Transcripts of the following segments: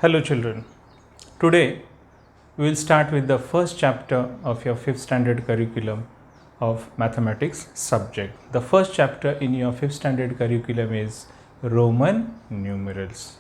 Hello children, today we will start with the first chapter of your 5th standard curriculum of mathematics subject. The first chapter in your 5th standard curriculum is Roman numerals.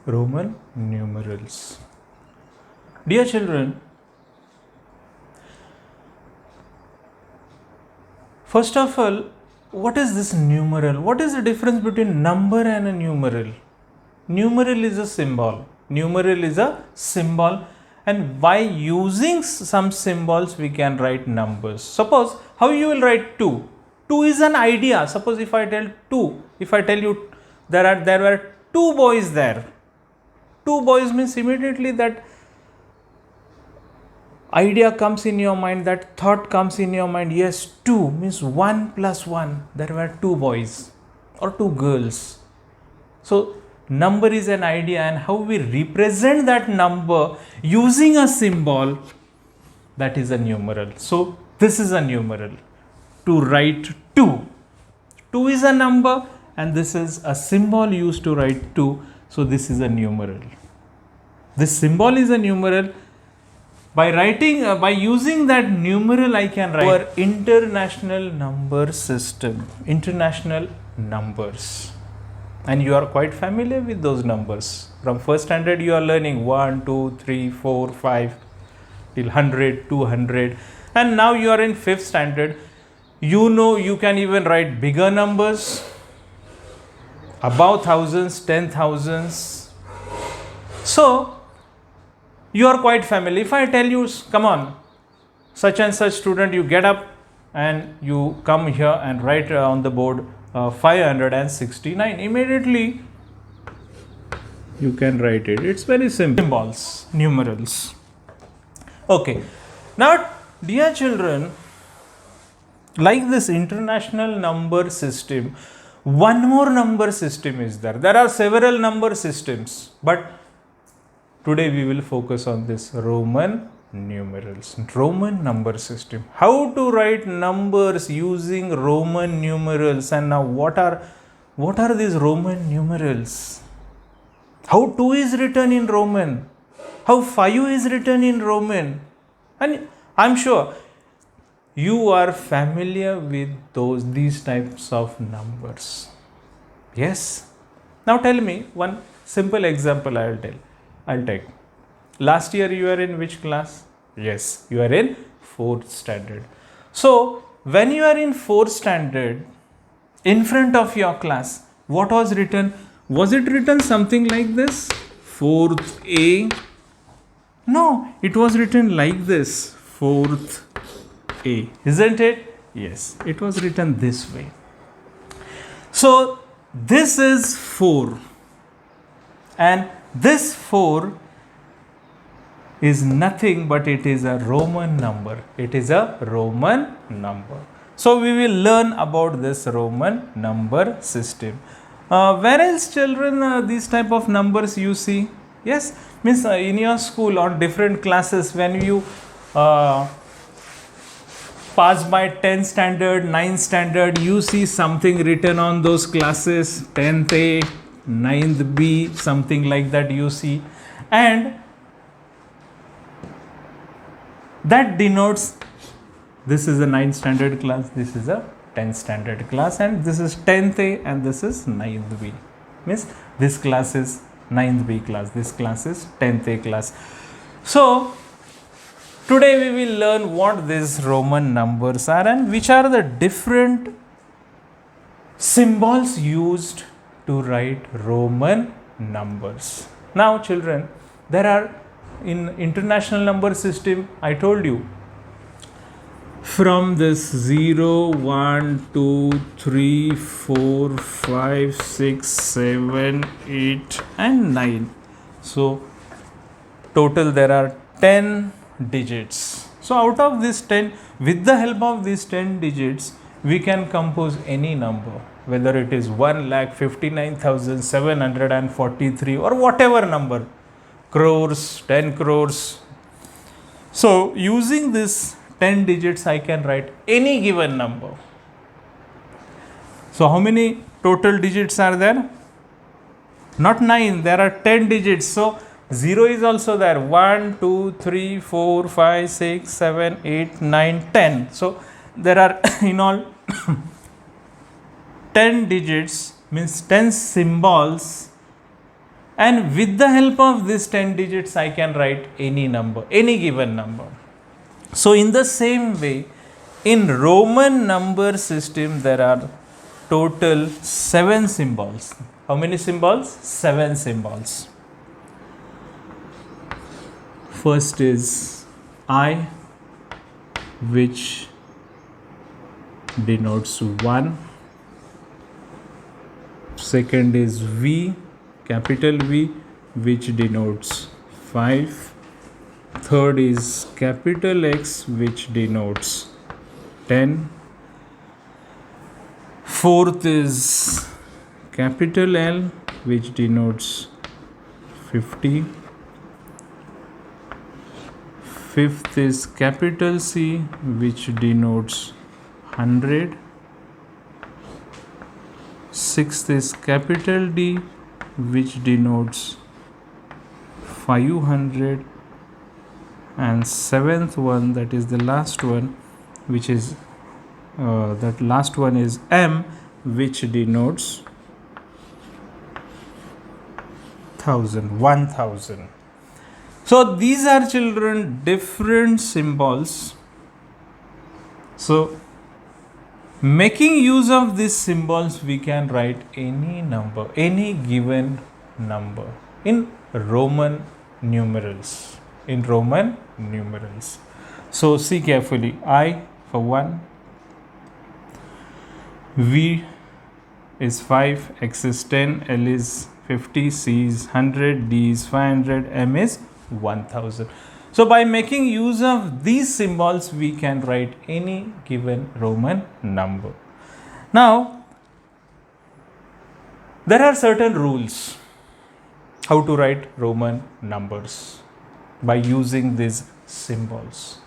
Roman numerals. Dear children, first of all, what is this numeral? What is the difference between number and a numeral? Numeral is a symbol. Numeral is a symbol, and by using some symbols we can write numbers. Suppose how you will write 2. 2 is an idea. Suppose if I tell 2, if I tell you there were 2 boys there. 2 boys means immediately that idea comes in your mind, that thought comes in your mind. Yes, 2 means 1 plus 1. There were 2 boys or 2 girls. So number is an idea, and how we represent that number using a symbol, that is a numeral. So this is a numeral. To write 2. 2 is a number and this is a symbol used to write 2. So this is a numeral. This symbol is a numeral. By using that numeral, I can write our international number system. International numbers. And you are quite familiar with those numbers. From first standard you are learning 1, 2, 3, 4, 5 till 100, 200. And now you are in 5th standard. You know you can even write bigger numbers. Above thousands, 10,000s. So you are quite familiar. If I tell you, come on, such and such student, you get up and you come here and write on the board 569. Immediately you can write it. It's very simple. Symbols, numerals. Okay. Now, dear children, like this international number system, one more number system is there. There are several number systems, but today we will focus on this Roman numerals, Roman number system. How to write numbers using Roman numerals, and now what are these Roman numerals? How 2 is written in Roman? How 5 is written in Roman? And I'm sure you are familiar with these types of numbers. Yes? Now tell me one simple example I'll take. Last year you are in which class? Yes, you are in 4th standard. So when you are in 4th standard, in front of your class, what was written? Was it written something like this? 4th A? No, it was written like this. 4th A, isn't it? Yes, it was written this way. So this is 4, and this 4 is nothing but it is a Roman number. It is a Roman number. So we will learn about this Roman number system. Where else, children, these type of numbers you see? Yes, means in your school on different classes, when you pass by 10th standard, 9th standard, you see something written on those classes, 10th A, 9th B, something like that you see, and that denotes this is a 9th standard class, this is a 10th standard class, and this is 10th A and this is 9th B. Means this class is 9th B class, this class is 10th A class. So today we will learn what these Roman numbers are and which are the different symbols used to write Roman numbers. Now children, there are in international number system, I told you, from this 0, 1, 2, 3, 4, 5, 6, 7, 8 and 9. So total there are 10 digits. So out of this 10, with the help of these 10 digits, we can compose any number, whether it is 1,59,743 or whatever number, crores, 10 crores. So using this 10 digits, I can write any given number. So how many total digits are there? Not 9, there are 10 digits. So 0 is also there. 1, 2, 3, 4, 5, 6, 7, 8, 9, 10. So there are in all 10 digits, means 10 symbols, and with the help of these 10 digits I can write any number, any given number. So in the same way, in Roman number system there are total 7 symbols. How many symbols? 7 symbols. First is I, which denotes 1. Second is V, capital V, which denotes 5. Third is capital X, which denotes 10. Fourth is capital L, which denotes 50. Fifth is capital C, which denotes 100. Sixth is capital D, which denotes 500. And seventh one, that is the last one, which is that last one is M, which denotes 1000. So these are, children, different symbols. So making use of these symbols, we can write any number, any given number in Roman numerals. So see carefully. I for 1, V is 5, X is 10, L is 50, C is 100, D is 500, M is 1000. So by making use of these symbols, we can write any given Roman number. Now, there are certain rules how to write Roman numbers by using these symbols.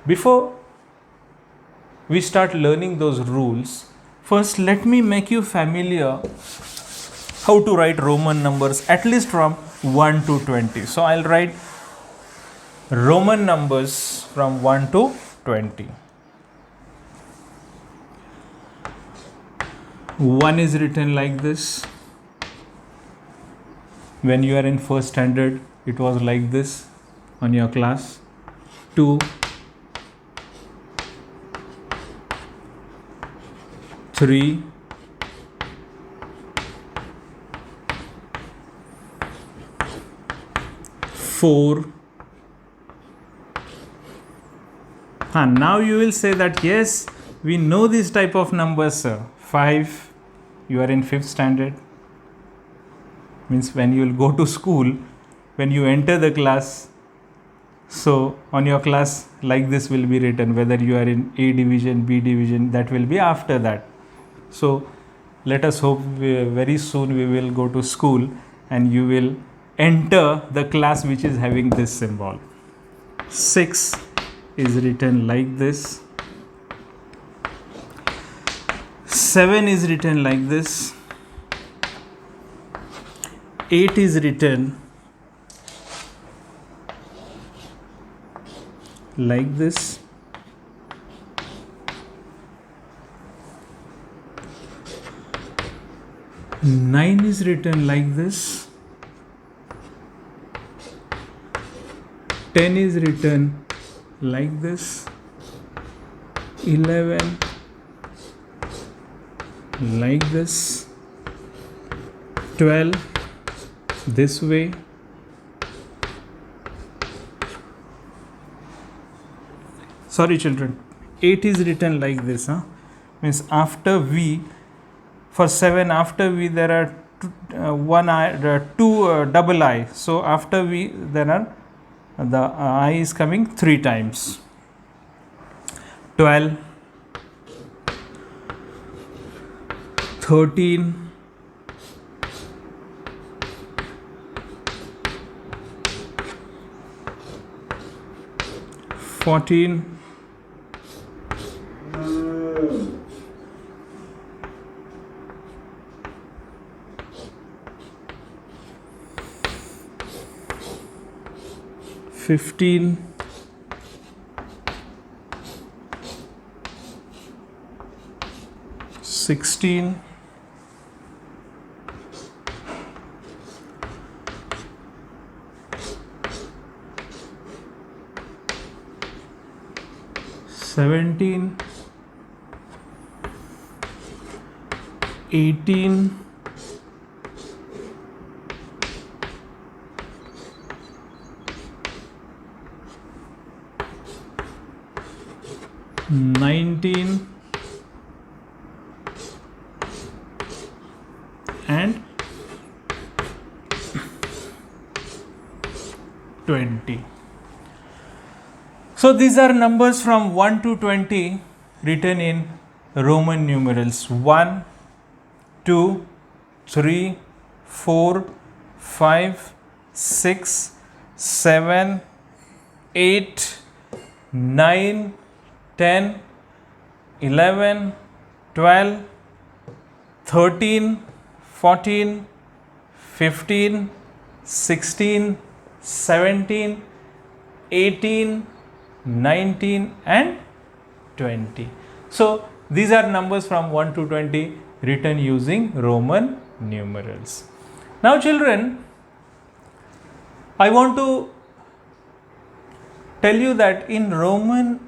Before we start learning those rules, first let me make you familiar how to write Roman numbers, at least from 1 to 20. So I'll write Roman numbers from 1 to 20. 1 is written like this. When you are in first standard, it was like this on your class. 2, 3, 4. Now you will say that yes, we know this type of numbers, sir. 5, you are in 5th standard. Means when you will go to school, when you enter the class, so on your class like this will be written, whether you are in A division, B division, that will be after that. So let us hope very soon we will go to school and you will enter the class which is having this symbol. 6 is written like this. 7 is written like this. 8 is written like this. 9 is written like this. 10 is written like this. 11 like this. 12 this way. Sorry children, 8 is written like this. Means after V, for 7 after V there are two double I. So after V there are the I is coming 3 times. 12, 13, 14, 15, 16, 17, 18, 19 and 20. So these are numbers from 1 to 20 written in Roman numerals: 1, 2, 3, 4, 5, 6, 7, 8, 9, 10, 11, 12, 13, 14, 15, 16, 17, 18, 19 and 20. So these are numbers from 1 to 20 written using Roman numerals. Now children, I want to tell you that in Roman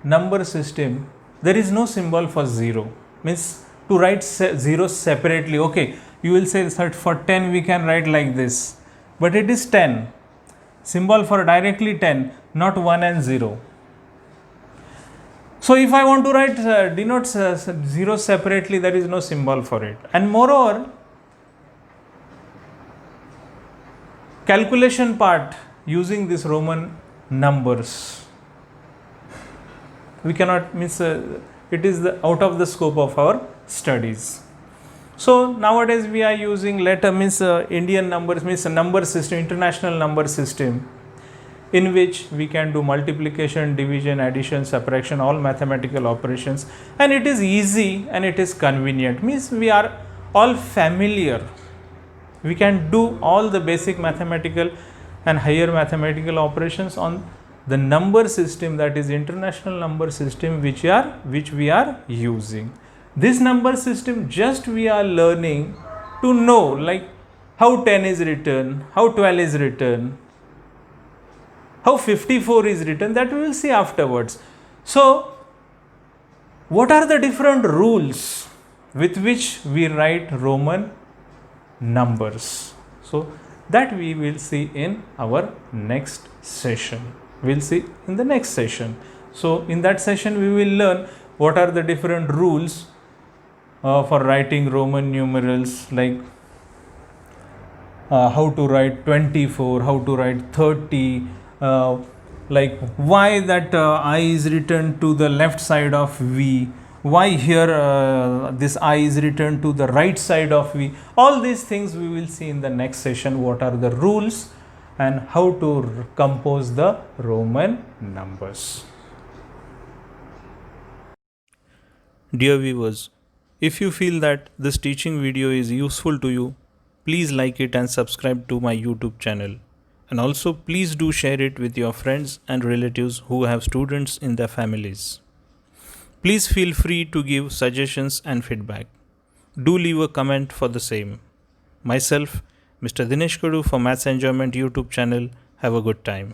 number system there is no symbol for 0. Means to write 0 separately. Okay, you will say that for 10 we can write like this, but it is 10. Symbol for directly 10, not 1 and 0. So if I want to write denote 0 separately, there is no symbol for it. And moreover, calculation part using this Roman numbers, we cannot miss, it is out of the scope of our studies. So nowadays we are using letter Indian numbers, a number system, international number system, in which we can do multiplication, division, addition, subtraction, all mathematical operations, and it is easy and it is convenient. Means we are all familiar. We can do all the basic mathematical and higher mathematical operations on the number system, that is international number system, which we are using. This number system just we are learning to know, like how 10 is written, how 12 is written, how 54 is written, that we will see afterwards. So what are the different rules with which we write Roman numbers? So that we will see in our next session. We will see in the next session. So in that session we will learn what are the different rules for writing Roman numerals, like how to write 24, how to write 30, like why that I is written to the left side of V, why here this I is written to the right side of V. All these things we will see in the next session, what are the rules and how to compose the Roman numbers. Dear viewers, if you feel that this teaching video is useful to you, please like it and subscribe to my YouTube channel. And also please do share it with your friends and relatives who have students in their families. Please feel free to give suggestions and feedback. Do leave a comment for the same. Myself, Mr. Dinesh Kadu for Maths Enjoyment YouTube channel. Have a good time.